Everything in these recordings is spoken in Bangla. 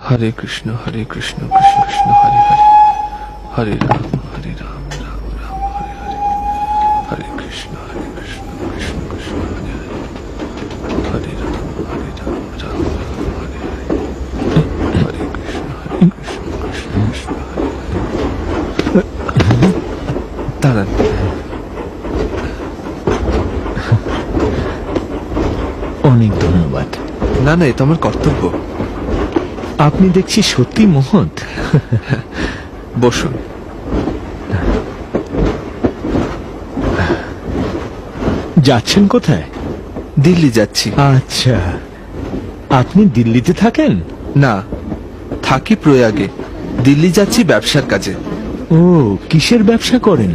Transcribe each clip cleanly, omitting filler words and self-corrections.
হরে কৃষ্ণ কৃষ্ণ কৃষ্ণ হরে হরে, হরে রাম রাম রাম হরে হরে, হরে কৃষ্ণ কৃষ্ণ কৃষ্ণ হরে হরে, হরে রাম রাম রাম হরে হরে, হরে কৃষ্ণ কৃষ্ণ কৃষ্ণ হরে হরে। দাঁড়ান, অনেক ধন্যবাদ। না না, এ তো আমার কর্তব্য। আপনি দেখছি সত্যি মহৎ। বসুন। যাচ্ছেন কোথায়? দিল্লি যাচ্ছি। আচ্ছা, আপনি দিল্লিতে থাকেন? না, থাকি প্রয়াগে। দিল্লি যাচ্ছি ব্যবসার কাজে। ও, কিসের ব্যবসা করেন?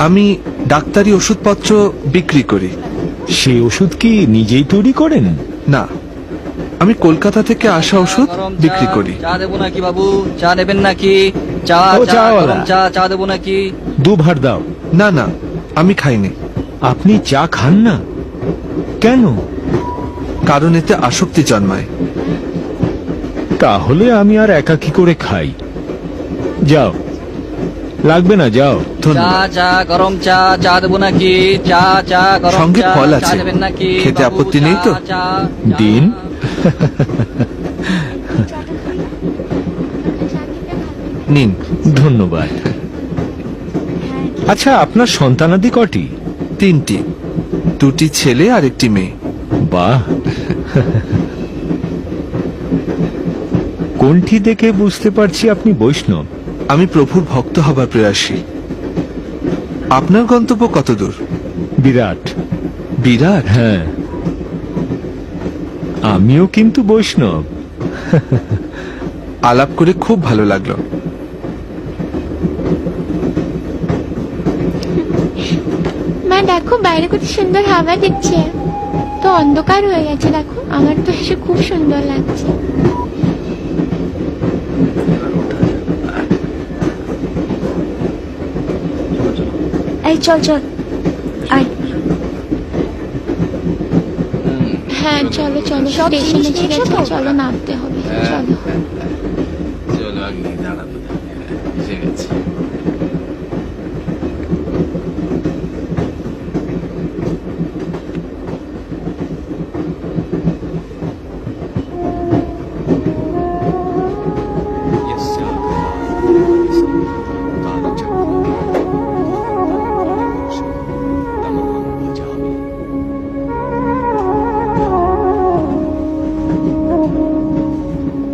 আমি ডাক্তারি ওষুধপত্র বিক্রি করি। সেই ওষুধ কি নিজেই তৈরি করেন? না, আমি কলকাতা থেকে আসা ওষুধ বিক্রি করি। চা দেবো নাকি বাবু? চা নেবেন নাকি? চা ও, চা চাওয়ালা। গরম চা চা দেবো নাকি? দুভার দাও। না না, আমি খাইনি। আপনি চা খান না কেন? কারণ এতে আসক্তি জন্মায়। তাহলে আমি আর একাকি করে খাই। যাও, লাগবে না, যাও। চা ধন্যবাদ। চা গরম চা চা দেবো নাকি? চা চা গরম সঙ্গে চা ফল চা আছে। নেবেন নাকি? খেতে বাবু, আপত্তি চা, নেই তো? চা, চা। দিন। নিন। ধন্যবাদ। আচ্ছা, আপনার সন্তানাদি কটি? 3টি, 2টি ছেলে আর 1টি মেয়ে। বাহ। কোনটি দেখে বুঝতে পারছি আপনি বৈষ্ণব? আমি প্রভুর ভক্ত হবার প্রয়াসী। আপনার গন্তব্য কত দূর? বিরাট। বিরাট? হ্যাঁ, আমিও কিন্তু বৈষ্ণব। আলাপ করে খুব ভালো লাগলো। মা দেখো, বাইরে কত সুন্দর হাওয়া দিচ্ছে। তো অন্ধকার হয়ে গেছে, দেখো আমার তো এসে খুব সুন্দর লাগছে। এই চল চল, আয়। হ্যাঁ চলো চলো, স্টেশনে এসে গেছে, চলো নামতে হবে, চলো। চলো আগে দাঁড়াবো, এসে গেছে।